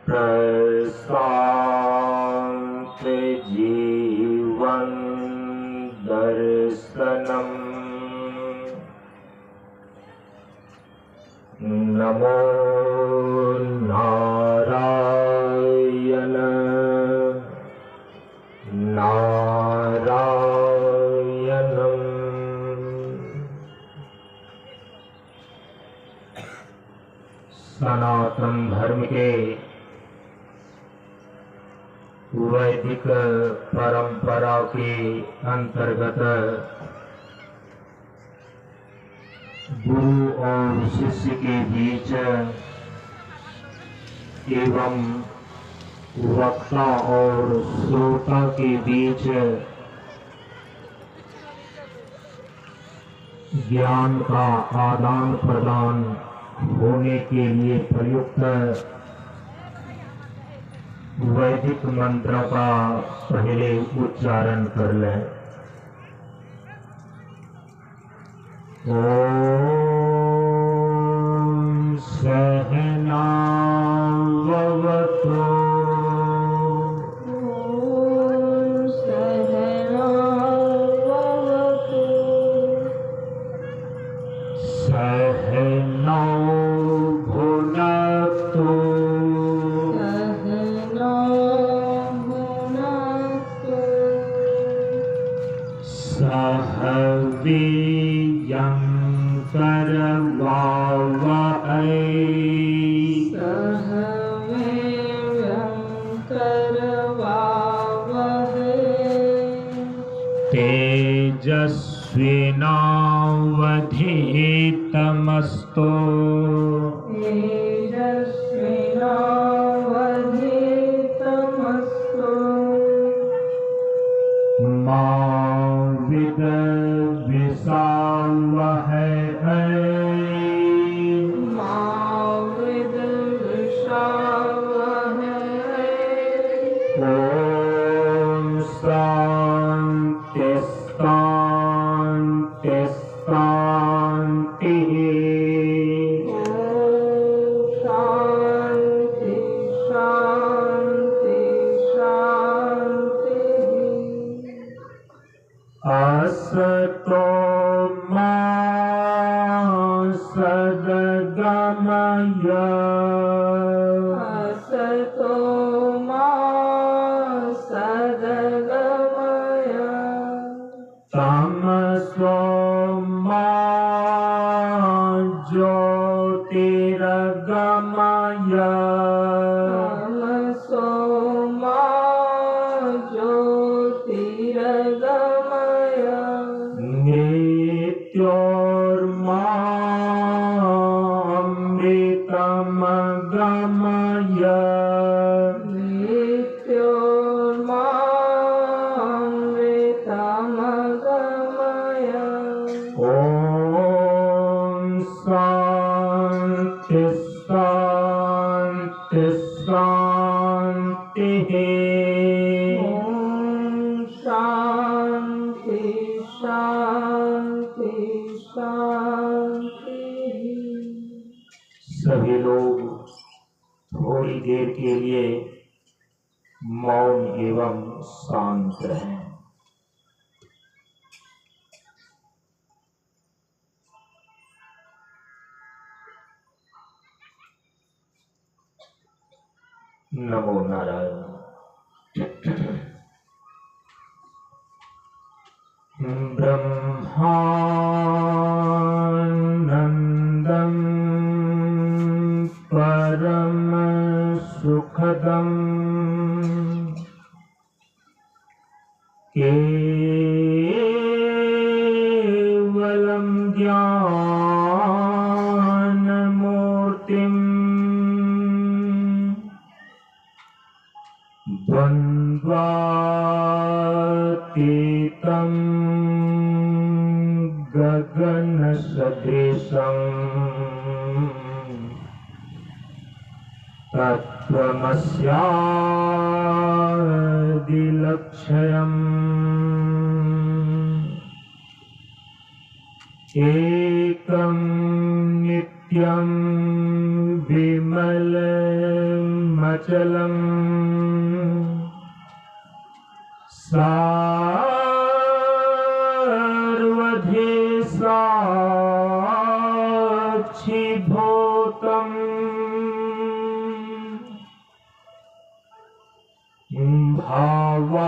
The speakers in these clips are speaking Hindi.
प्रशांत जीवन दर्शनम। नमो नारायण नारायणं। सनातन धर्म के वैदिक परंपरा के अंतर्गत गुरु और शिष्य के बीच एवं वक्ता और श्रोता के बीच ज्ञान का आदान प्रदान होने के लिए प्रयुक्त वैदिक मंत्र का पहले उच्चारण कर लें। ओम सहनाववतु सहनौ भुनक्तु सह वीर्यं करवावहै तेजस्विनावधीतमस्तु मा विद्विषावहै ओम शांति शांति शांति। असतो मा सद्गमय तमसो मा ज्योतिर्गमय मृत्योर्मा अमृतं गमय ओम शांति शांति शांति। सभी लोग थोड़ी देर के लिए मौन एवं शांत रहें। नमो नारायण। ब्रह्मानंदं परम सुखदं केवलं ज्ञानमूर्तिं द्वन्द्वातीतं गगनसदृशं तत्त्वमस्यादिलक्ष्यम् एकं नित्यं विमलमचलं अचलम सार्वधि साक्षी भूतम भावातीतं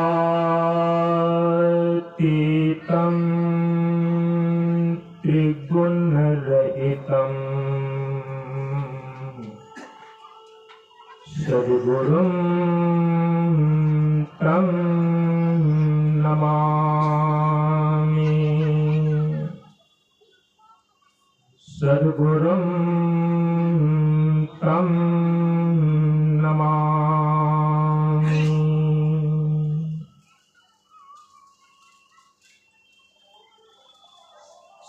त्रिगुणरहितं सद्गुरुं तं नमामि। सद्गुरुं तं नमामि।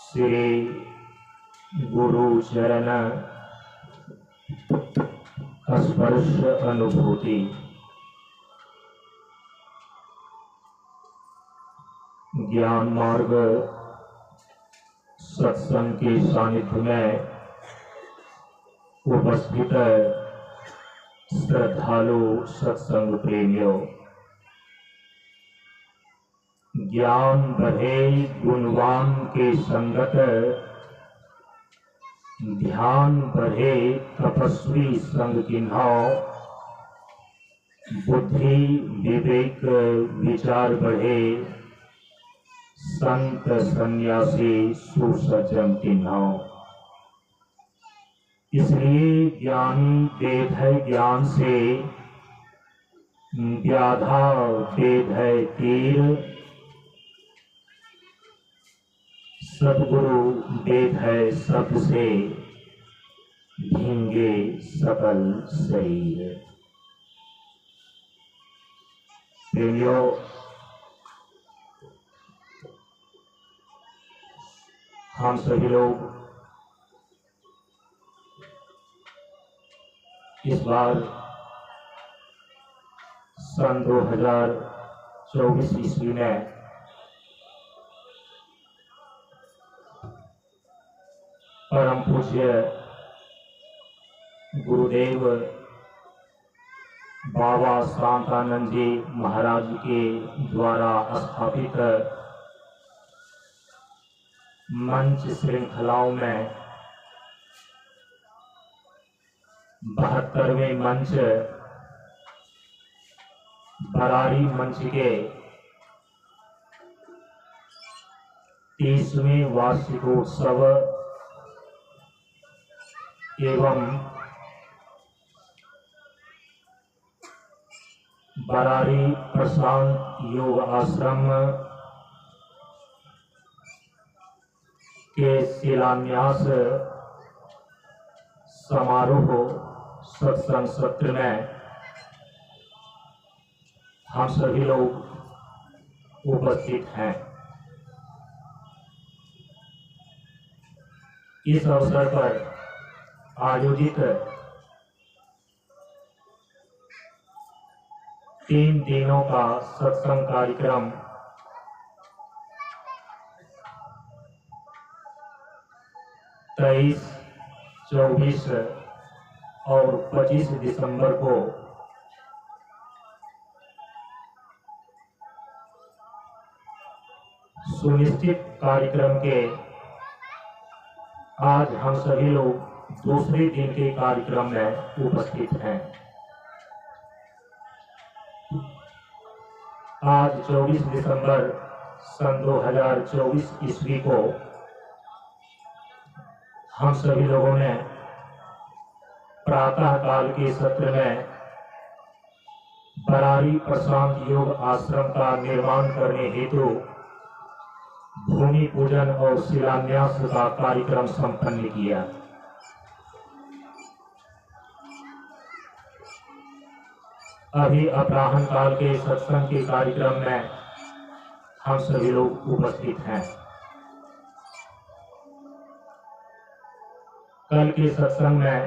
श्री गुरु चरण स्पर्श अनुभूति। ज्ञान मार्ग सत्संग के सानिध्य में उपस्थित श्रद्धालु सत्संग प्रेमियों, ज्ञान बढ़े गुणवान के संगत, ध्यान बढ़े तपस्वी संग किन्हाओ, बुद्धि विवेक विचार बढ़े संत सन्यासी सुसज्जन किन्हाओ। इसलिए ज्ञानी वेद है ज्ञान से, व्याधा वेद है तीर, सद्गुरु वेद है शब्द से भींगे सकल शरीर। प्रेमियों, हम सभी लोग इस बार सन 2024 ईस्वी में परम पूज्य गुरुदेव बाबा शांतानंद जी महाराज के द्वारा स्थापित मंच श्रृंखलाओं में 72वें मंच बरारी मंच के 30वें वार्षिकोत्सव एवं बरारी प्रशांत योग आश्रम के शिलान्यास समारोह सत्संग सत्र में हम सभी लोग उपस्थित हैं। इस अवसर पर आयोजित 3 दिनों का सत्संग कार्यक्रम 23, 24 और 25 दिसंबर को सुनिश्चित कार्यक्रम के आज हम सभी लोग दूसरे दिन के कार्यक्रम में उपस्थित हैं। आज 24 दिसंबर सन 2024 ईस्वी को हम सभी लोगों ने प्रातः काल के सत्र में बरारी प्रशांत योग आश्रम का निर्माण करने हेतु भूमि पूजन और शिलान्यास का कार्यक्रम संपन्न किया। अभी अपराह्न काल के सत्संग के कार्यक्रम में हम सभी लोग उपस्थित हैं। कल के सत्संग में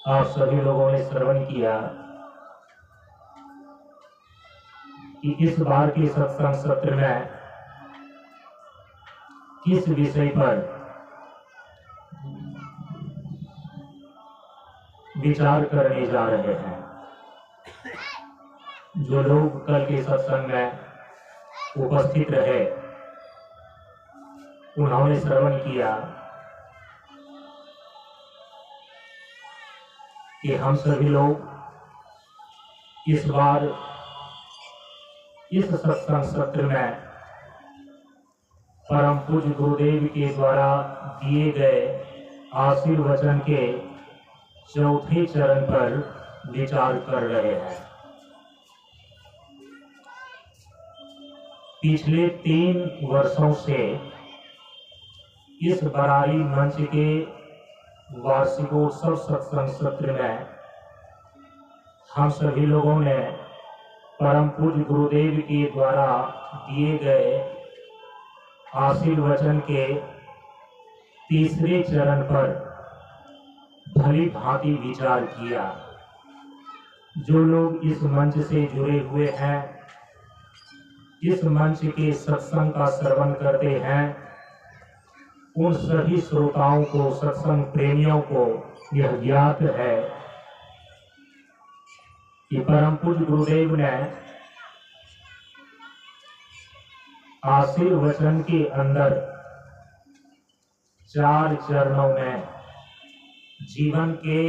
आप सभी लोगों ने श्रवण किया कि इस बार के सत्संग सत्र में किस विषय पर विचार करने जा रहे हैं। जो लोग कल के सत्संग में उपस्थित रहे, उन्होंने श्रवण किया कि हम सभी लोग इस बार इस सत्संग सत्र में परम पूज्य गुरुदेव के द्वारा दिए गए आशीर्वचन के चौथे चरण पर विचार कर रहे हैं। पिछले 3 वर्षों से इस बरारी मंच के वार्षिकोत्सव सत्संग सत्र में हम सभी लोगों ने परम पूज्य गुरुदेव के द्वारा दिए गए आशीर्वचन के तीसरे चरण पर भली भांति विचार किया। जो लोग इस मंच से जुड़े हुए हैं, इस मंच के सत्संग का श्रवण करते हैं, उन सभी श्रोताओं को, सत्संग प्रेमियों को यह ज्ञात है कि परम पूज्य गुरुदेव ने आशीर्वचन के अंदर 4 चरणों में जीवन के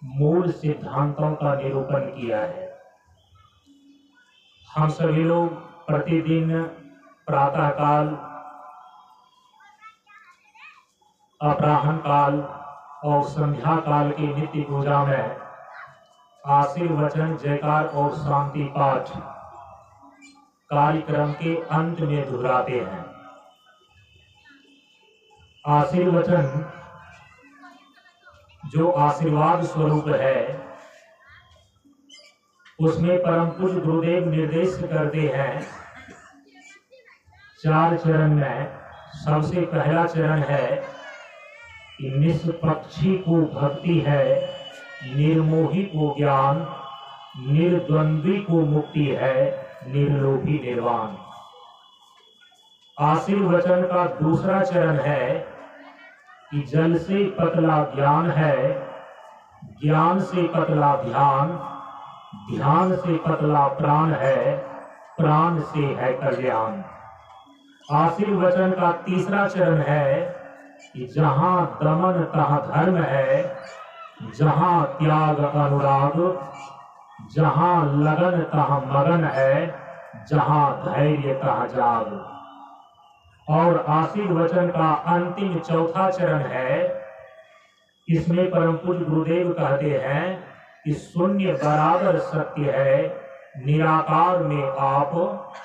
मूल सिद्धांतों का निरूपण किया है। हम सभी लोग प्रतिदिन प्रातः काल, अपराह्न काल और संध्या काल की नित्य पूजा में आशीर्वचन, जयकार और शांति पाठ कार्यक्रम के अंत में दोहराते हैं। आशीर्वचन जो आशीर्वाद स्वरूप है, उसमें परम पूज्य गुरुदेव निर्देश करते हैं 4 चरण में। सबसे पहला चरण है कि निष्पक्षी को भक्ति है, निर्मोही को ज्ञान, निर्द्वंद्वी को मुक्ति है, निर्लोभी निर्वाण। आशीर्वचन का दूसरा चरण है कि जल से पतला ज्ञान है, ज्ञान से पतला ध्यान, ध्यान से पतला प्राण है, प्राण से है कल्याण। आशीर्वचन का तीसरा चरण है कि जहां दमन तहाँ धर्म है, जहां त्याग अनुराग, जहां लगन तहाँ मगन है, जहां धैर्य तहाँ जाग। और आशीर्वचन का अंतिम चौथा चरण है, इसमें परम पूज्य गुरुदेव कहते हैं कि शून्य बराबर सत्य है, निराकार में आप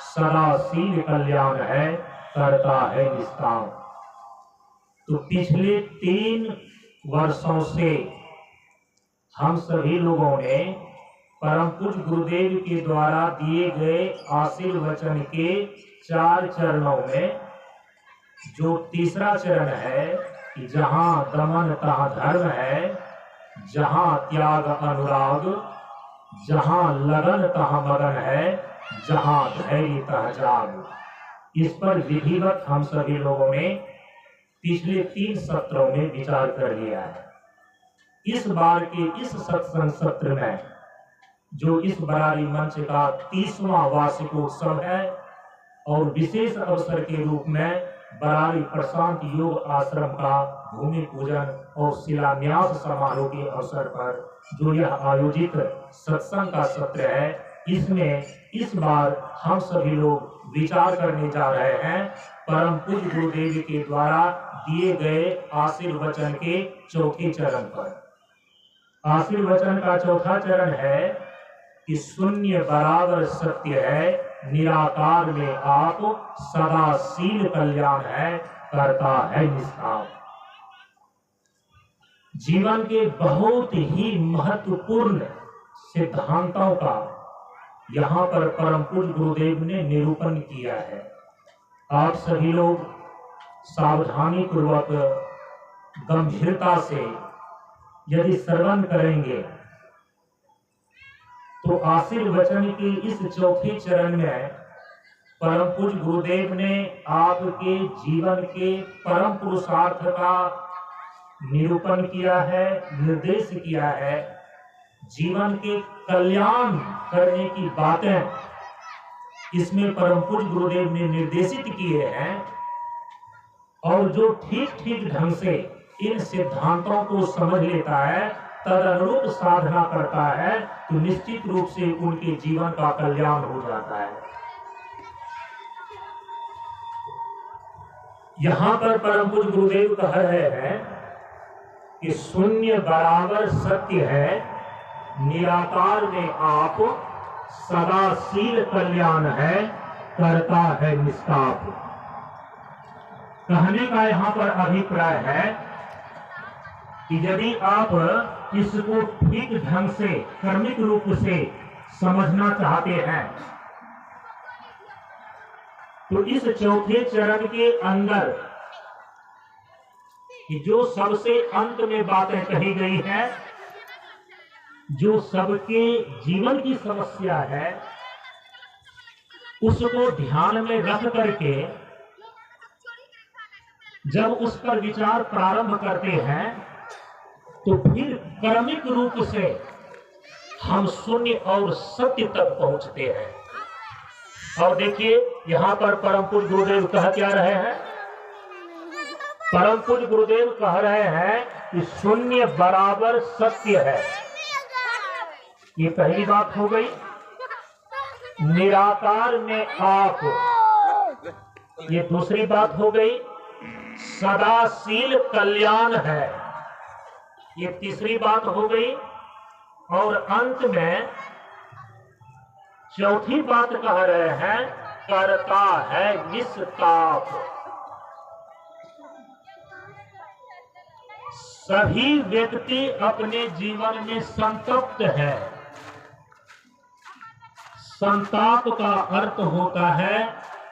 सदाशील कल्याण है, करता है निष्काम। तो पिछले 3 वर्षों से हम सभी लोगों ने परम पूज्य गुरुदेव के द्वारा दिए गए आशीर्वचन के 4 चरणों में जो तीसरा चरण है कि जहां दमन तहाँ धर्म है, जहां त्याग अनुराग, जहां लगन तहाँ मगन है, जहां धैर्य तहाँ जाग, इस पर विधिवत हम सभी लोगों ने पिछले 3 सत्रों में विचार कर लिया है। इस बार के इस सत्संग सत्र में जो इस बरारी मंच का 30वां वार्षिकोत्सव है और विशेष अवसर के रूप में बरारी प्रशांत योग आश्रम का भूमि पूजन और शिलान्यास समारोह के अवसर पर जो यह आयोजित सत्संग का सत्र है, इसमें इस बार हम सभी लोग विचार करने जा रहे हैं परम पूज्य गुरुदेव के द्वारा दिए गए आशीर्वचन के चौथे चरण पर। आशीर्वचन का चौथा चरण है कि शून्य बराबर सत्य है, निराकार में आप सदाशील कल्याण है, करता है निष्काम। जीवन के बहुत ही महत्वपूर्ण सिद्धांतों का यहाँ पर परम पूज्य गुरुदेव ने निरूपण किया है। आप सभी लोग सावधानी पूर्वक, गंभीरता से यदि श्रवण करेंगे तो आशीर्वचन के इस चौथे चरण में परम पूज्य गुरुदेव ने आपके जीवन के परम पुरुषार्थ का निरूपण किया है, निर्देश किया है। जीवन के कल्याण करने की बातें इसमें परम पूज्य गुरुदेव ने निर्देशित किए हैं। और जो ठीक ठीक ढंग से इन सिद्धांतों को समझ लेता है, तदनुरूप साधना करता है, तो निश्चित रूप से उनके जीवन का कल्याण हो जाता है। यहां पर परम पूज्य गुरुदेव कह रहे हैं कि शून्य बराबर सत्य है, निराकार में आप सदाशील कल्याण है, करता है निष्पाप। कहने का यहां पर अभिप्राय है कि यदि आप इसको ठीक ढंग से कर्मिक रूप से समझना चाहते हैं, तो इस चौथे चरण के अंदर जो सबसे अंत में बातें कही गई है, जो सबके जीवन की समस्या है, उसको ध्यान में रख करके जब उस पर विचार प्रारंभ करते हैं, तो फिर कर्मिक रूप से हम शून्य और सत्य तक पहुंचते हैं। और देखिए यहां पर परम पूज्य गुरुदेव कह क्या रहे हैं? परम पूज्य गुरुदेव कह रहे हैं कि शून्य बराबर सत्य है। ये पहली बात हो गई। निराकार में आप, ये दूसरी बात हो गई। सदाशील कल्याण है, ये तीसरी बात हो गई। और अंत में चौथी बात कह रहे हैं, करता है निष्पाप। सभी व्यक्ति अपने जीवन में संतप्त है। संताप का अर्थ होता है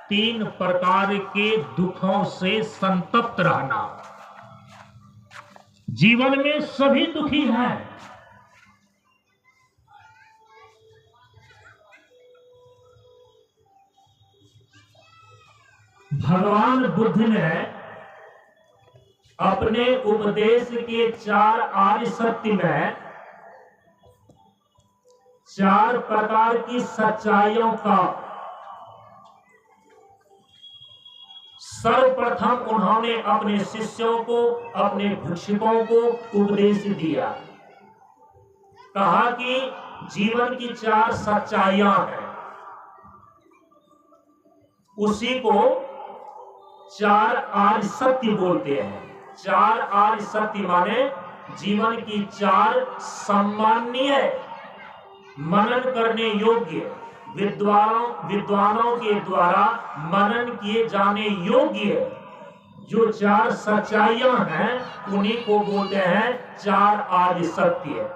3 प्रकार के दुखों से संतप्त रहना। जीवन में सभी दुखी हैं। भगवान बुद्ध ने अपने उपदेश के 4 आर्य सत्य में 4 प्रकार की सच्चाइयों का सर्वप्रथम उन्होंने अपने शिष्यों को, अपने भिक्षुकों को उपदेश दिया। कहा कि जीवन की 4 सच्चाइयां हैं, उसी को 4 आर्य सत्य बोलते हैं। 4 आर्य सत्य माने जीवन की 4 सम्माननीय, मनन करने योग्य, विद्वानों के द्वारा मनन किए जाने योग्य जो 4 सच्चाइयां हैं, उन्हीं को बोलते हैं 4 आर्य सत्य।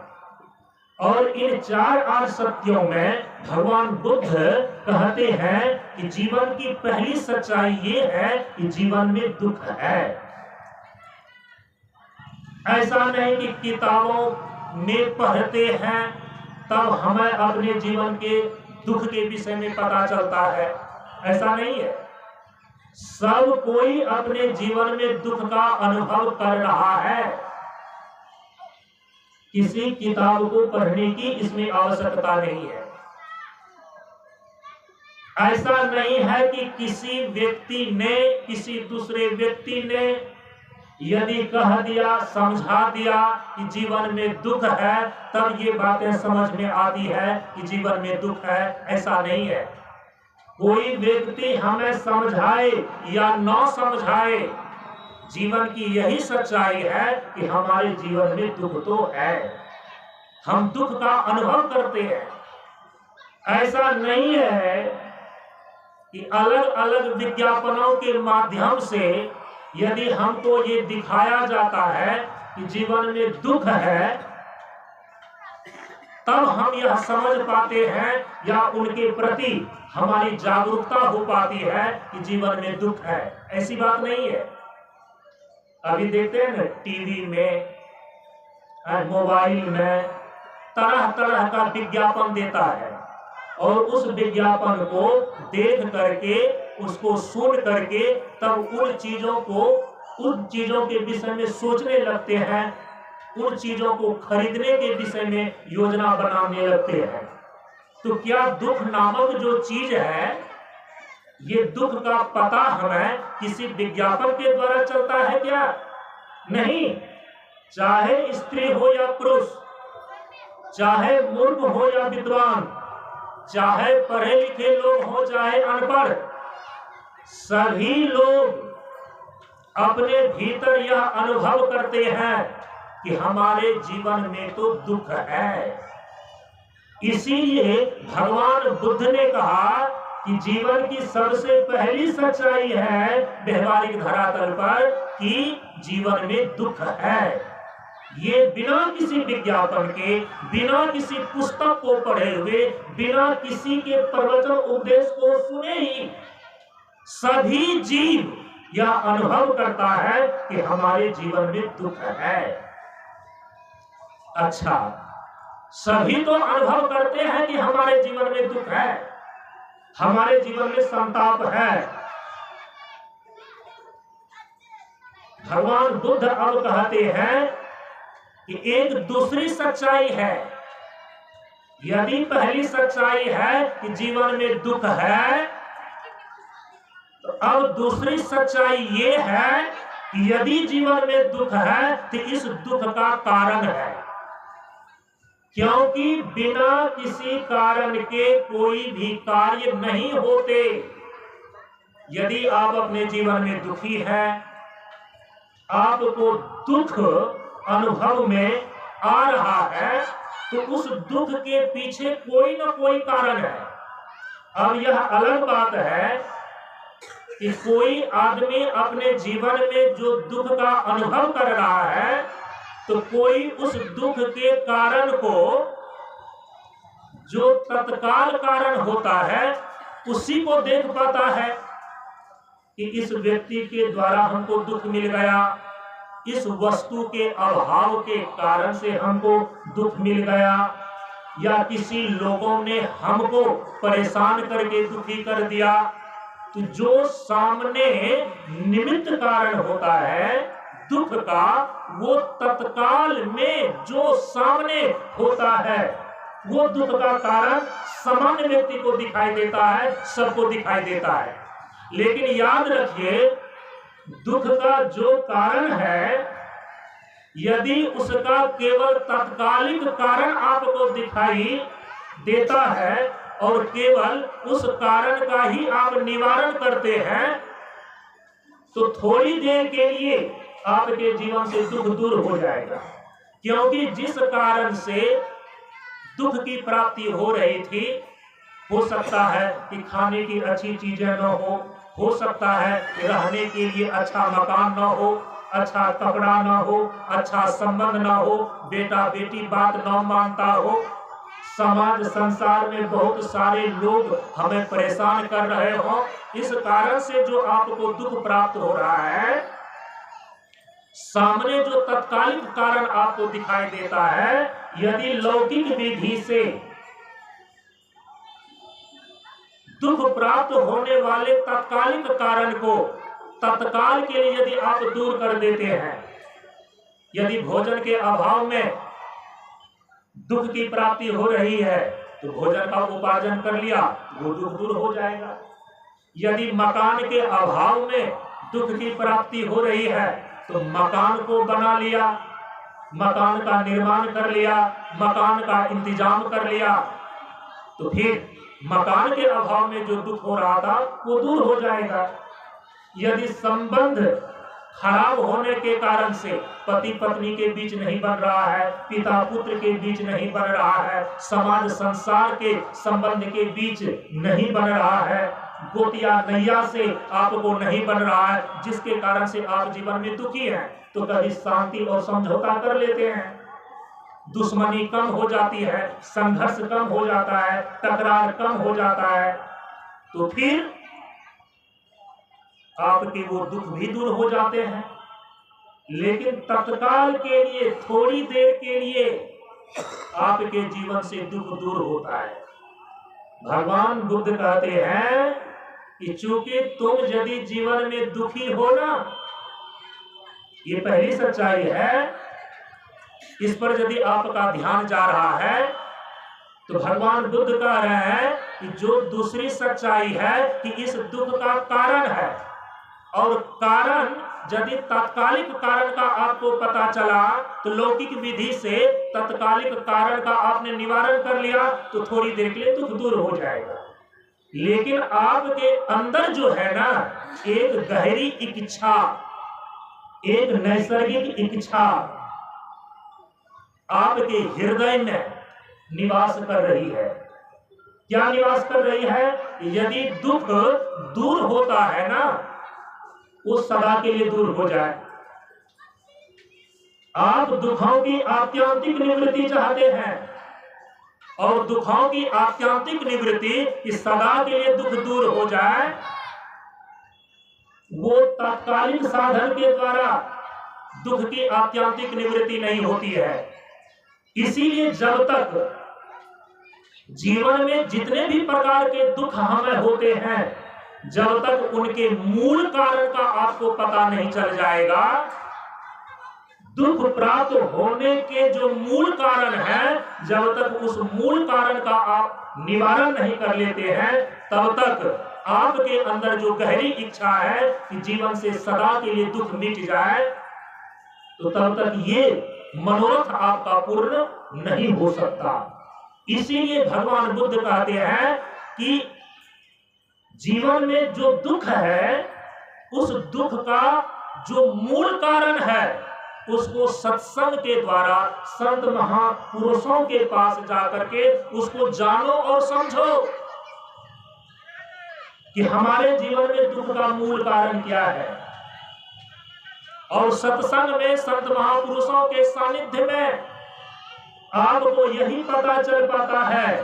और इन 4 आर्य सत्यों में भगवान बुद्ध कहते हैं कि जीवन की पहली सच्चाई ये है कि जीवन में दुख है। ऐसा नहीं कि किताबों में पढ़ते हैं तब हमें अपने जीवन के दुख के विषय में पता चलता है, ऐसा नहीं है। सब कोई अपने जीवन में दुख का अनुभव कर रहा है। किसी किताब को पढ़ने की इसमें आवश्यकता नहीं है। ऐसा नहीं है कि किसी व्यक्ति ने, किसी दूसरे व्यक्ति ने यदि कह दिया, समझा दिया कि जीवन में दुख है, तब ये बातें समझ में आती है कि जीवन में दुख है, ऐसा नहीं है। कोई व्यक्ति हमें समझाए या न समझाए, जीवन की यही सच्चाई है कि हमारे जीवन में दुख तो है, हम दुख का अनुभव करते हैं। ऐसा नहीं है कि अलग अलग विज्ञापनों के माध्यम से यदि हमको ये दिखाया जाता है कि जीवन में दुख है, तब हम यह समझ पाते हैं या उनके प्रति हमारी जागरूकता हो पाती है कि जीवन में दुख है। ऐसी बात नहीं है। अभी देखते हैं ना, टीवी में, मोबाइल में तरह तरह का विज्ञापन देता है, और उस विज्ञापन को देख करके, उसको सुन करके, तब उन चीजों को उन चीजों के विषय में सोचने लगते हैं, उन चीजों को खरीदने के विषय में योजना बनाने लगते हैं। तो क्या दुख नामक जो चीज है, ये दुख का पता हमें किसी विज्ञापन के द्वारा चलता है क्या? नहीं। चाहे स्त्री हो या पुरुष, चाहे मूर्ख हो या विद्वान, चाहे पढ़े लिखे लोग हो चाहे अनपढ़, सभी लोग अपने भीतर यह अनुभव करते हैं कि हमारे जीवन में तो दुख है। इसीलिए भगवान बुद्ध ने कहा कि जीवन की सबसे पहली सच्चाई है व्यवहारिक धरातल पर कि जीवन में दुख है। ये बिना किसी विज्ञापन के, बिना किसी पुस्तक को पढ़े हुए, बिना किसी के प्रवचन उपदेश को सुने ही सभी जीव यह अनुभव करता है कि हमारे जीवन में दुख है। अच्छा, सभी तो अनुभव करते हैं कि हमारे जीवन में दुख है, हमारे जीवन में संताप है। भगवान बुद्ध अब कहते हैं कि एक दूसरी सच्चाई है। यदि पहली सच्चाई है कि जीवन में दुख है, तो अब दूसरी सच्चाई ये है कि यदि जीवन में दुख है तो इस दुख का कारण है, क्योंकि बिना किसी कारण के कोई भी कार्य नहीं होते। यदि आप अपने जीवन में दुखी हैं, आपको दुख अनुभव में आ रहा है, तो उस दुख के पीछे कोई ना कोई कारण है। अब यह अलग बात है कि कोई आदमी अपने जीवन में जो दुख का अनुभव कर रहा है, तो कोई उस दुख के कारण को, जो तत्काल कारण होता है, उसी को देख पाता है कि इस व्यक्ति के द्वारा हमको दुख मिल गया, इस वस्तु के अभाव के कारण से हमको दुख मिल गया, या किसी लोगों ने हमको परेशान करके दुखी कर दिया। तो जो सामने निमित्त कारण होता है दुख का, वो तत्काल में जो सामने होता है, वो दुख का कारण सामान्य व्यक्ति को दिखाई देता है, सबको दिखाई देता है। लेकिन याद रखिए, दुख का जो कारण है, यदि उसका केवल तात्कालिक कारण आपको दिखाई देता है और केवल उस कारण का ही आप निवारण करते हैं, तो थोड़ी देर के लिए आपके जीवन से दुख दूर हो जाएगा। क्योंकि जिस कारण से दुख की प्राप्ति हो रही थी, हो सकता है कि खाने की अच्छी चीजें न हो सकता है कि रहने के लिए अच्छा मकान न हो, अच्छा कपड़ा न हो, अच्छा संबंध न हो, बेटा बेटी बात न मानता हो, समाज संसार में बहुत सारे लोग हमें परेशान कर रहे हो। इस कारण से जो आपको दुख प्राप्त हो रहा है, सामने जो तत्कालिक कारण आपको दिखाई देता है, यदि लौकिक विधि से दुख प्राप्त होने वाले तात्कालिक कारण को तत्काल के लिए यदि आप दूर कर देते हैं, यदि भोजन के अभाव में दुख की प्राप्ति हो रही है तो भोजन का उपार्जन कर लिया, वो दुख दूर हो जाएगा। यदि मकान के अभाव में दुख की प्राप्ति हो रही है तो मकान को बना लिया, मकान का निर्माण कर लिया, मकान का इंतजाम कर लिया, तो फिर मकान के अभाव में जो दुख हो रहा था वो दूर हो जाएगा। यदि संबंध खराब होने के कारण से पति पत्नी के बीच नहीं बन रहा है, पिता पुत्र के बीच नहीं बन रहा है, समाज संसार के संबंध के बीच नहीं बन रहा है, गोतिया नैया से आपको नहीं बन रहा है, जिसके कारण से आप जीवन में दुखी हैं, तो कभी शांति और समझौता कर लेते हैं, दुश्मनी कम हो जाती है, संघर्ष कम हो जाता है, टकरार कम हो जाता है, तो फिर आपके वो दुख भी दूर हो जाते हैं। लेकिन तत्काल के लिए, थोड़ी देर के लिए आपके जीवन से दुख दूर होता है। भगवान बुद्ध कहते हैं कि चूंकि तुम यदि जीवन में दुखी हो ना, ये पहली सच्चाई है। इस पर यदि आपका ध्यान जा रहा है तो भगवान बुद्ध कह रहे हैं कि जो दूसरी सच्चाई है कि इस दुख का कारण है, और कारण यदि तात्कालिक कारण का आपको पता चला तो लौकिक विधि से तात्कालिक कारण का आपने निवारण कर लिया तो थोड़ी देर के लिए दुख दूर हो जाएगा। लेकिन आपके अंदर जो है ना, एक गहरी इच्छा, एक नैसर्गिक इच्छा आपके हृदय में निवास कर रही है। क्या निवास कर रही है? यदि दुख दूर होता है ना, वो सदा के लिए दूर हो जाए। आप दुखों की आत्यंतिक निवृत्ति चाहते हैं, और दुखों की आत्यंतिक निवृत्ति कि सदा के लिए दुख दूर हो जाए, वो तात्कालिक साधन के द्वारा दुख की आत्यंतिक निवृत्ति नहीं होती है। इसीलिए जब तक जीवन में जितने भी प्रकार के दुख हमें होते हैं, जब तक उनके मूल कारण का आपको पता नहीं चल जाएगा, दुख प्राप्त होने के जो मूल कारण है, जब तक उस मूल कारण का आप निवारण नहीं कर लेते हैं, तब तक आपके अंदर जो गहरी इच्छा है कि जीवन से सदा के लिए दुख मिट जाए, तो तब तक ये मनोरथ आपका पूर्ण नहीं हो सकता। इसीलिए भगवान बुद्ध कहते हैं कि जीवन में जो दुख है, उस दुख का जो मूल कारण है, उसको सत्संग के द्वारा संत महापुरुषों के पास जाकर के उसको जानो और समझो कि हमारे जीवन में दुख का मूल कारण क्या है। और सत्संग में संत महापुरुषों के सानिध्य में आपको यही पता चल पाता है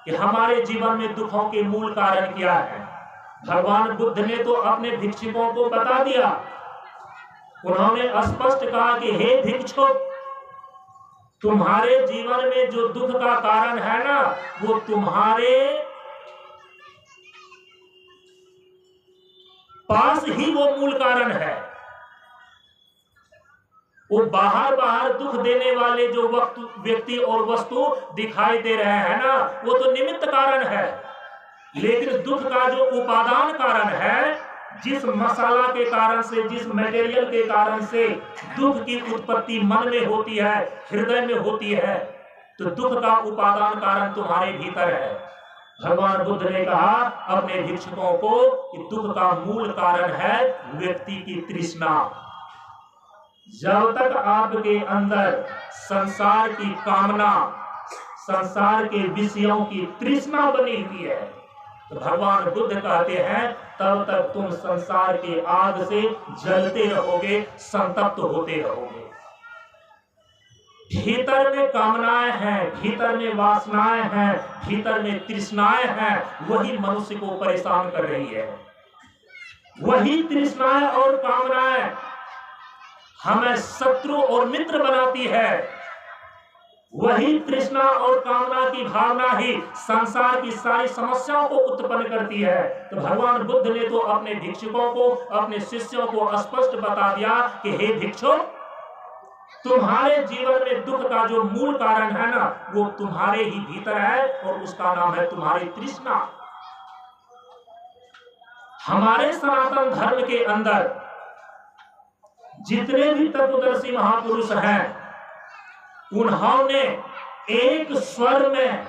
कि हमारे जीवन में दुखों के मूल कारण क्या है। भगवान बुद्ध ने तो अपने भिक्षुकों को बता दिया। उन्होंने स्पष्ट कहा कि हे भिक्षुक, तुम्हारे जीवन में जो दुख का कारण है ना, वो तुम्हारे पास ही वो मूल कारण है। वो बाहर बाहर दुख देने वाले जो व्यक्ति और वस्तु दिखाई दे रहे हैं ना, वो तो निमित्त कारण है। लेकिन दुख का जो उपादान कारण है, जिस मसाला के कारण से, जिस मटेरियल के कारण से दुख की उत्पत्ति मन में होती है, हृदय में होती है, तो दुख का उपादान कारण तुम्हारे भीतर है। भगवान बुद्ध ने कहा अपने भिक्षुकों को कि दुख का मूल कारण है व्यक्ति की तृष्णा। जब तक आपके अंदर संसार की कामना, संसार के विषयों की तृष्णा बनी हुई है, तो भगवान बुद्ध कहते हैं तब तक तुम संसार के आग से जलते रहोगे, संतप्त होते रहोगे। भीतर में कामनाएं हैं, भीतर में वासनाएं हैं, भीतर में तृष्णाएं हैं, वही मनुष्य को परेशान कर रही है। वही तृष्णाएं और कामनाएं हमें शत्रु और मित्र बनाती है। वही तृष्णा और कामना की भावना ही संसार की सारी समस्याओं को उत्पन्न करती है। तो भगवान बुद्ध ने तो अपने भिक्षुकों को, अपने शिष्यों को स्पष्ट बता दिया कि हे भिक्षुक, तुम्हारे जीवन में दुख का जो मूल कारण है ना, वो तुम्हारे ही भीतर है, और उसका नाम है तुम्हारी तृष्णा। हमारे सनातन धर्म के अंदर जितने भी तत्वदर्शी महापुरुष हैं, उन्होंने एक स्वर में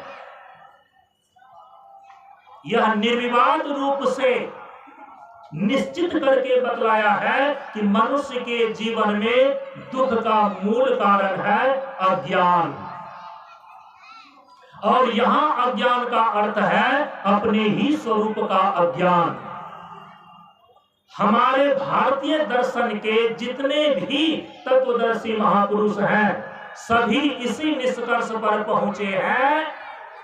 यह निर्विवाद रूप से निश्चित करके बतलाया है कि मनुष्य के जीवन में दुख का मूल कारण है अज्ञान। और यहां अज्ञान का अर्थ है अपने ही स्वरूप का अज्ञान। हमारे भारतीय दर्शन के जितने भी तत्वदर्शी महापुरुष हैं, सभी इसी निष्कर्ष पर पहुंचे हैं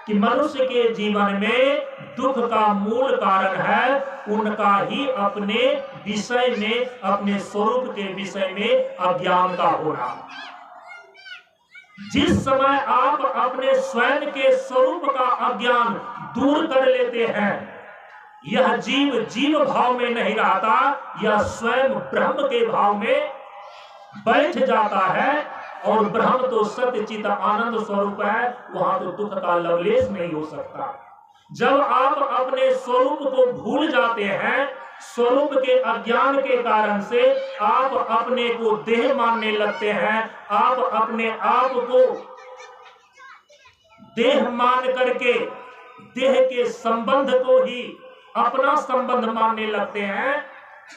कि मनुष्य के जीवन में दुख का मूल कारण है उनका ही अपने विषय में, अपने स्वरूप के विषय में अज्ञान का होना। जिस समय आप अपने स्वयं के स्वरूप का अज्ञान दूर कर लेते हैं, यह जीव जीव भाव में नहीं रहता, यह स्वयं ब्रह्म के भाव में बैठ जाता है और ब्रह्म तो सत्य चित आनंद स्वरूप है, वहां तो दुख का लवलेश नहीं हो सकता। जब आप अपने स्वरूप को भूल जाते हैं, स्वरूप के अज्ञान के कारण से आप अपने को देह मानने लगते हैं, आप अपने आप को देह मान करके देह के संबंध को ही अपना संबंध मानने लगते हैं,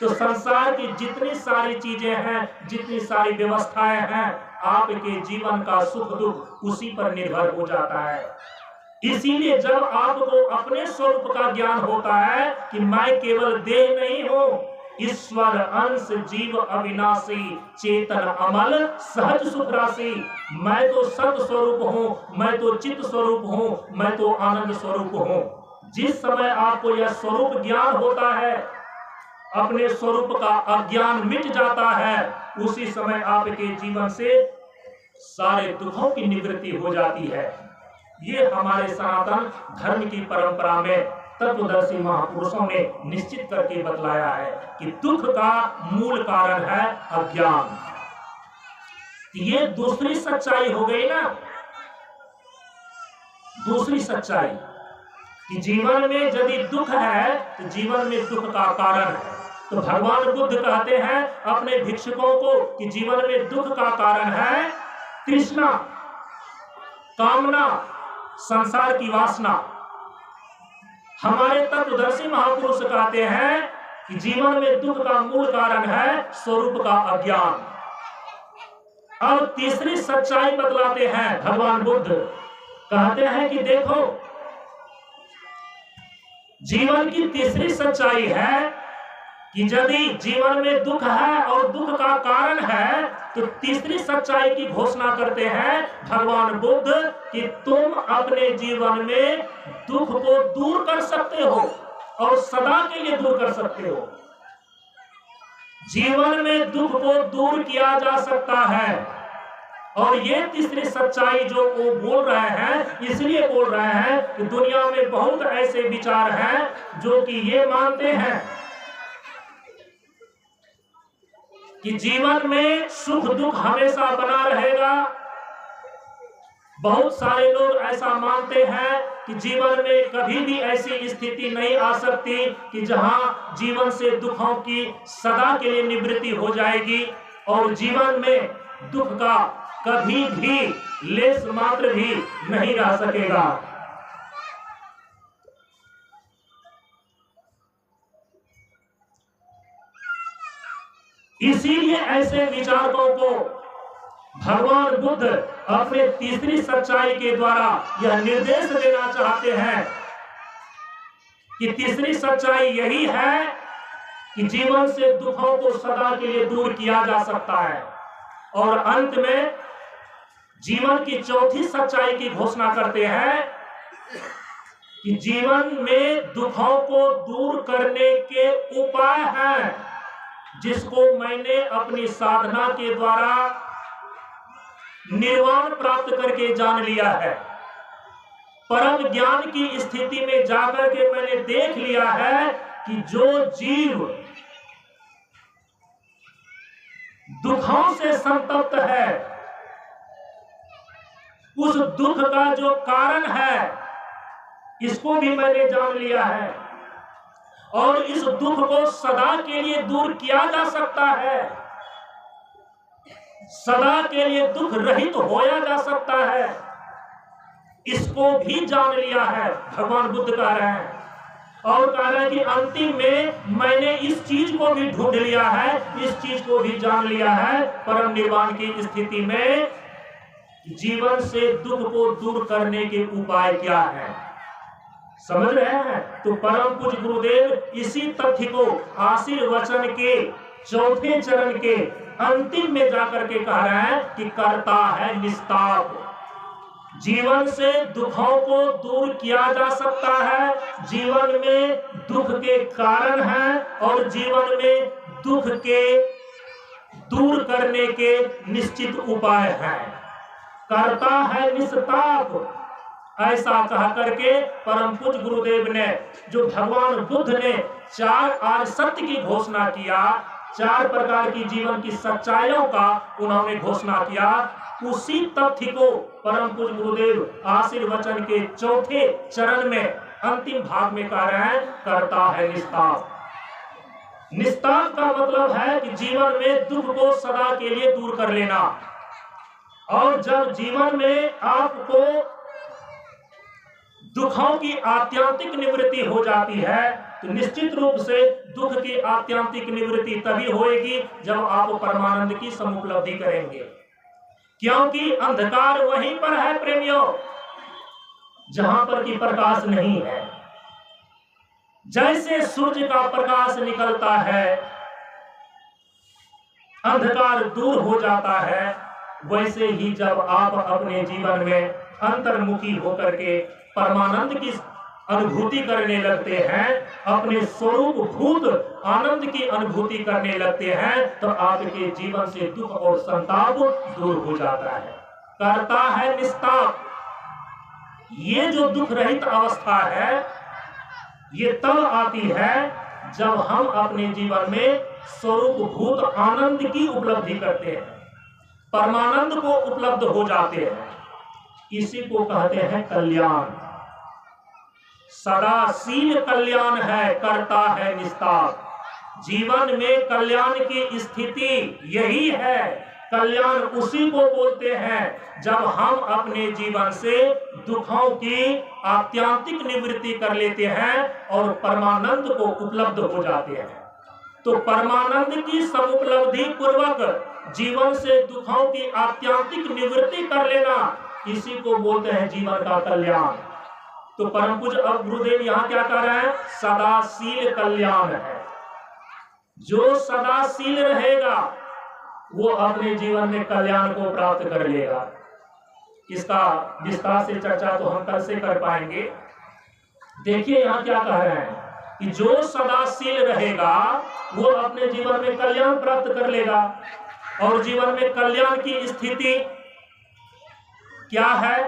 तो संसार की जितनी सारी चीजें हैं, जितनी सारी व्यवस्थाएं हैं, आपके जीवन का सुख दुख उसी पर निर्भर हो जाता है। इसीलिए जब आपको अपने स्वरूप का ज्ञान होता है कि मैं केवल देह नहीं हूं, ईश्वर अंश जीव अविनाशी चेतन अमल सहज सुख राशि, मैं तो सत स्वरूप हूं, मैं तो चित्त स्वरूप हूं, मैं तो आनंद स्वरूप हूं। जिस समय आपको यह स्वरूप ज्ञान होता है, अपने स्वरूप का अज्ञान मिट जाता है, उसी समय आपके जीवन से सारे दुखों की निवृत्ति हो जाती है। ये हमारे सनातन धर्म की परंपरा में तत्वदर्शी महापुरुषों ने निश्चित करके बतलाया है कि दुख का मूल कारण है अज्ञान। ये दूसरी सच्चाई हो गई ना, दूसरी सच्चाई कि जीवन में यदि दुख है तो जीवन में दुख का कारण है। तो भगवान बुद्ध कहते हैं अपने भिक्षुकों को कि जीवन में दुख का कारण है तृष्णा, कामना, संसार की वासना। हमारे तत्वदर्शी महापुरुष कहते हैं कि जीवन में दुख का मूल कारण है स्वरूप का अज्ञान। अब तीसरी सच्चाई बतलाते हैं भगवान बुद्ध, कहते हैं कि देखो, जीवन की तीसरी सच्चाई है कि यदि जीवन में दुख है और दुख का कारण है, तो तीसरी सच्चाई की घोषणा करते हैं भगवान बुद्ध कि तुम अपने जीवन में दुख को दूर कर सकते हो और सदा के लिए दूर कर सकते हो। जीवन में दुख को दूर किया जा सकता है। और ये तीसरी सच्चाई जो वो बोल रहे हैं, इसलिए बोल रहे हैं कि दुनिया में बहुत ऐसे विचार हैं जो कि ये मानते हैं कि जीवन में सुख दुख हमेशा बना रहेगा। बहुत सारे लोग ऐसा मानते हैं कि जीवन में कभी भी ऐसी स्थिति नहीं आ सकती कि जहां जीवन से दुखों की सदा के लिए निवृत्ति हो जाएगी और जीवन में दुख का कभी भी लेस मात्र भी नहीं रह सकेगा। इसीलिए ऐसे विचारकों को भगवान बुद्ध अपने तीसरी सच्चाई के द्वारा यह निर्देश देना चाहते हैं कि तीसरी सच्चाई यही है कि जीवन से दुखों को सदा के लिए दूर किया जा सकता है। और अंत में जीवन की चौथी सच्चाई की घोषणा करते हैं कि जीवन में दुखों को दूर करने के उपाय हैं, जिसको मैंने अपनी साधना के द्वारा निर्वाण प्राप्त करके जान लिया है। परम ज्ञान की स्थिति में जाकर के मैंने देख लिया है कि जो जीव दुखों से संतप्त है, उस दुख का जो कारण है इसको भी मैंने जान लिया है और इस दुख को सदा के लिए दूर किया जा सकता है, सदा के लिए दुख रहित होया जा सकता है, इसको भी जान लिया है। भगवान बुद्ध कह रहे हैं और कह रहे हैं कि अंतिम में मैंने इस चीज को भी ढूंढ लिया है, इस चीज को भी जान लिया है। परम निर्वाण की स्थिति में जीवन से दुख को दूर करने के उपाय क्या है, समझ रहे हैं? तो परम पूज्य गुरुदेव इसी तथ्य को आशीर्वचन के चौथे चरण के अंतिम में जाकर के कह रहे हैं कि करता है निस्ताप। जीवन से दुखों को दूर किया जा सकता है, जीवन में दुख के कारण हैं और जीवन में दुख के दूर करने के निश्चित उपाय हैं। करता है निस्ताप, ऐसा कह करके परम पूज्य गुरुदेव ने, जो भगवान बुद्ध ने 4 आर्य सत्य की घोषणा किया, 4 प्रकार की जीवन की सच्चाइयों का उन्होंने घोषणा किया। उसी तथ्य को परम पूज्य गुरुदेव आशीर्वचन के चौथे चरण में अंतिम भाग में कह रहे हैं, करता है निस्ताप। निस्ताप का मतलब है कि जीवन में दुख को सदा के लिए दूर कर लेना। और जब जीवन में आपको दुखों की आत्यांतिक निवृत्ति हो जाती है तो निश्चित रूप से दुख की आत्यांतिक निवृत्ति तभी होएगी जब आप परमानंद की समुपलब्धि करेंगे। क्योंकि अंधकार वहीं पर है प्रेमियों जहां पर कि प्रकाश नहीं है। जैसे सूर्य का प्रकाश निकलता है अंधकार दूर हो जाता है, वैसे ही जब आप अपने जीवन में अंतर्मुखी होकर के परमानंद की अनुभूति करने लगते हैं, अपने स्वरूप भूत आनंद की अनुभूति करने लगते हैं, तो आपके जीवन से दुख और संताप दूर हो जाता है। करता है निस्ताप। ये जो दुख रहित अवस्था है ये तब आती है जब हम अपने जीवन में स्वरूप भूत आनंद की उपलब्धि करते हैं, परमानंद को उपलब्ध हो जाते हैं। इसी को कहते हैं कल्याण। सदाशील कल्याण है, करता है निस्ताप। जीवन में कल्याण की स्थिति यही है। कल्याण उसी को बोलते हैं जब हम अपने जीवन से दुखों की आत्यांतिक निवृत्ति कर लेते हैं और परमानंद को उपलब्ध हो जाते हैं। तो परमानंद की समुपलब्धि पूर्वक जीवन से दुखों की आत्यांतिक निवृत्ति कर लेना, इसी को बोलते हैं जीवन का कल्याण। तो परम पूज्य अब गुरुदेव यहाँ क्या कह रहे हैं? सदाशील कल्याण है। जो सदाशील रहेगा वो अपने जीवन में कल्याण को प्राप्त कर लेगा। इसका विस्तार से चर्चा तो हम कल से कर पाएंगे। देखिए यहाँ क्या कह रहे हैं कि जो सदाशील रहेगा वो अपने जीवन में कल्याण प्राप्त कर लेगा। और जीवन में कल्याण की स्थिति क्या है?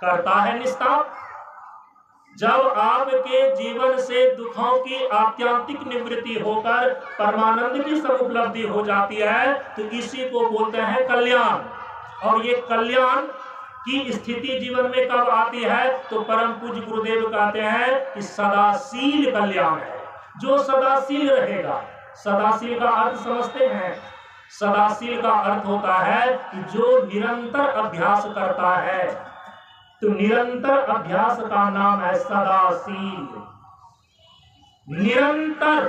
करता है निस्ताप। जब आपके जीवन से दुखों की आत्यांतिक निवृत्ति होकर परमानंद की समुपलब्धि हो जाती है तो इसी को बोलते हैं कल्याण। और ये कल्याण की स्थिति जीवन में कब आती है? तो परम पूज्य गुरुदेव कहते हैं कि सदाशील कल्याण है। जो सदाशील रहेगा, सदाशील का अर्थ समझते हैं? सदाशील का अर्थ होता है कि जो निरंतर अभ्यास करता है। तो निरंतर अभ्यास का नाम है सदाशील। निरंतर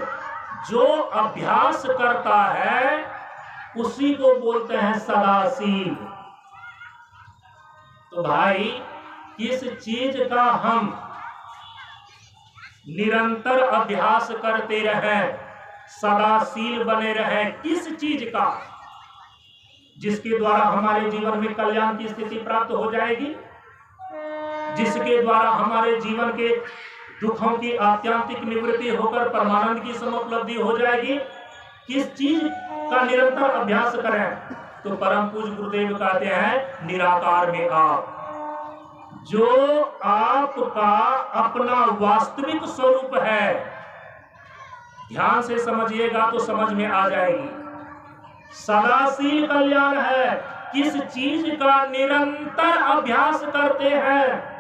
जो अभ्यास करता है उसी को बोलते हैं सदाशील। तो भाई किस चीज का हम निरंतर अभ्यास करते रहें, सदाशील बने रहें? किस चीज का? जिसके द्वारा हमारे जीवन में कल्याण की स्थिति प्राप्त हो जाएगी, जिसके द्वारा हमारे जीवन के दुखों की आत्यांतिक निवृत्ति होकर परमानंद की समुपलब्धि हो जाएगी। किस चीज का निरंतर अभ्यास करें? तो परम पूज्य गुरुदेव कहते हैं निराकार में आप। जो आपका अपना वास्तविक स्वरूप है, ध्यान से समझिएगा तो समझ में आ जाएगी। सदाशील कल्याण है। किस चीज का निरंतर अभ्यास करते हैं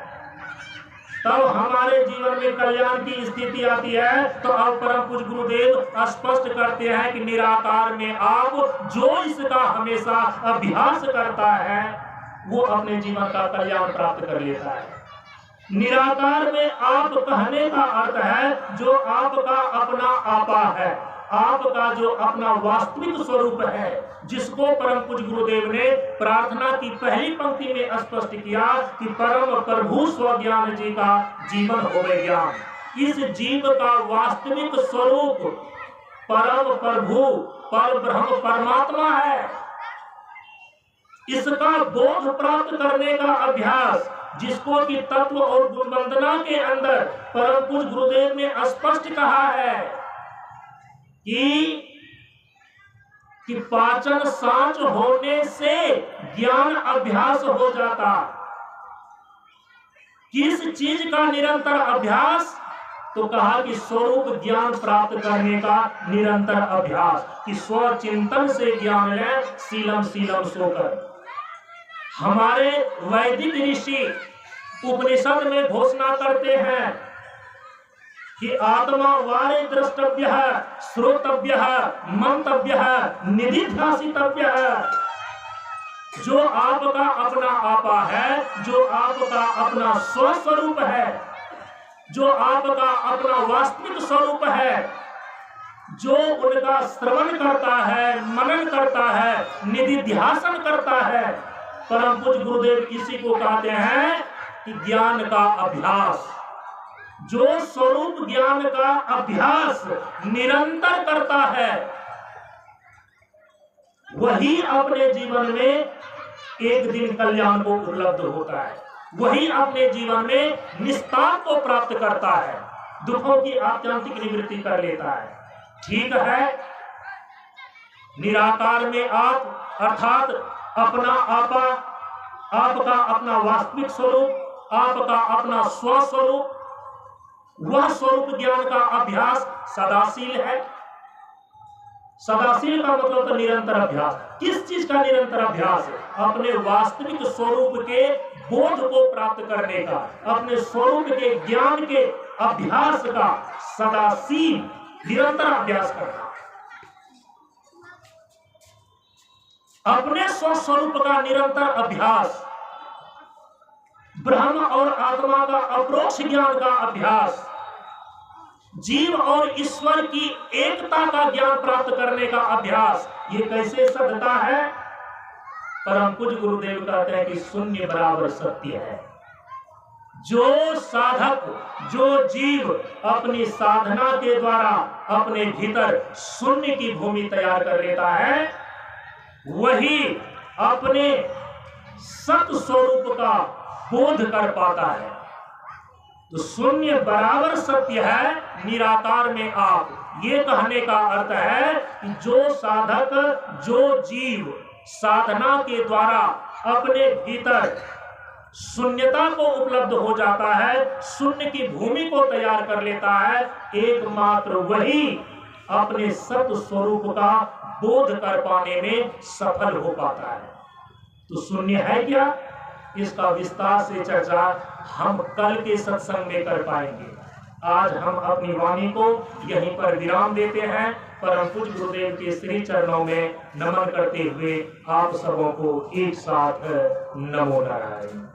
तब हमारे जीवन में कल्याण की स्थिति आती है। तो अब परम पूज्य गुरुदेव स्पष्ट करते हैं कि निराकार में आप जो इसका हमेशा अभ्यास करता है वो अपने जीवन का कल्याण प्राप्त कर लेता है। निराकार में आप कहने का अर्थ है जो आपका अपना आपा है, आपका जो अपना वास्तविक स्वरूप है, जिसको परम पूज्य गुरुदेव ने प्रार्थना की पहली पंक्ति में स्पष्ट किया कि परम प्रभु स्वज्ञान जी का जीवन होवे ज्ञान। इस जीव का वास्तविक स्वरूप परम प्रभु पर ब्रह्म परमात्मा है। इसका बोध प्राप्त करने का अभ्यास, जिसको कि तत्व और गुण वंदना के अंदर परम पूज्य गुरुदेव ने स्पष्ट कहा है कि पाचन सांच होने से ज्ञान अभ्यास हो जाता। किस चीज का निरंतर अभ्यास? तो कहा कि स्वरूप ज्ञान प्राप्त करने का निरंतर अभ्यास, कि स्व चिंतन से ज्ञान ले शीलम शीलम सोकर। हमारे वैदिक ऋषि उपनिषद में घोषणा करते हैं कि आत्मा वारे द्रष्टव्य, श्रोतव्य, मंतव्य, निधिध्यासितव्य। जो आपका अपना आपा है, जो आपका अपना स्वस्वरूप है, जो आपका अपना वास्तविक स्वरूप है, जो उनका श्रवण करता है, मनन करता है, निधिध्यासन करता है, परम पूज्य गुरुदेव इसी को कहते हैं कि ज्ञान का अभ्यास। जो स्वरूप ज्ञान का अभ्यास निरंतर करता है, वही अपने जीवन में एक दिन कल्याण को उपलब्ध होता है, वही अपने जीवन में निस्तार को प्राप्त करता है, दुखों की आत्यंतिक निवृत्ति कर लेता है। ठीक है, निराकार में आप अर्थात अपना आपा, आपका अपना वास्तविक स्वरूप, आपका अपना स्वस्वरूप, वह स्वरूप ज्ञान का अभ्यास सदाशील है। सदाशील का मतलब तो निरंतर अभ्यास। किस चीज का निरंतर अभ्यास है? अपने वास्तविक स्वरूप के बोध को प्राप्त करने का, अपने स्वरूप के ज्ञान के अभ्यास का सदाशील निरंतर अभ्यास करना, अपने स्वस्वरूप का निरंतर अभ्यास, ब्रह्म और आत्मा का अपरोक्ष ज्ञान का अभ्यास, जीव और ईश्वर की एकता का ज्ञान प्राप्त करने का अभ्यास। ये कैसे सधता है? परम पूज्य गुरुदेव कहते हैं कि शून्य बराबर सत्य है। जो साधक, जो जीव अपनी साधना के द्वारा अपने भीतर शून्य की भूमि तैयार कर लेता है, वही अपने सत स्वरूप का बोध कर पाता है। तो शून्य बराबर सत्य है, निराकार में आप, ये कहने का अर्थ है कि जो साधक, जो जीव साधना के द्वारा अपने भीतर शून्यता को उपलब्ध हो जाता है, शून्य की भूमि को तैयार कर लेता है, एकमात्र वही अपने सत स्वरूप का बोध कर पाने में सफल हो पाता है। तो शून्य है क्या? इसका विस्तार से चर्चा हम कल के सत्संग में कर पाएंगे। आज हम अपनी वाणी को यहीं पर विराम देते हैं। परम पूज्य गुरुदेव के श्री चरणों में नमन करते हुए आप सबों को एक साथ नमो नारायण।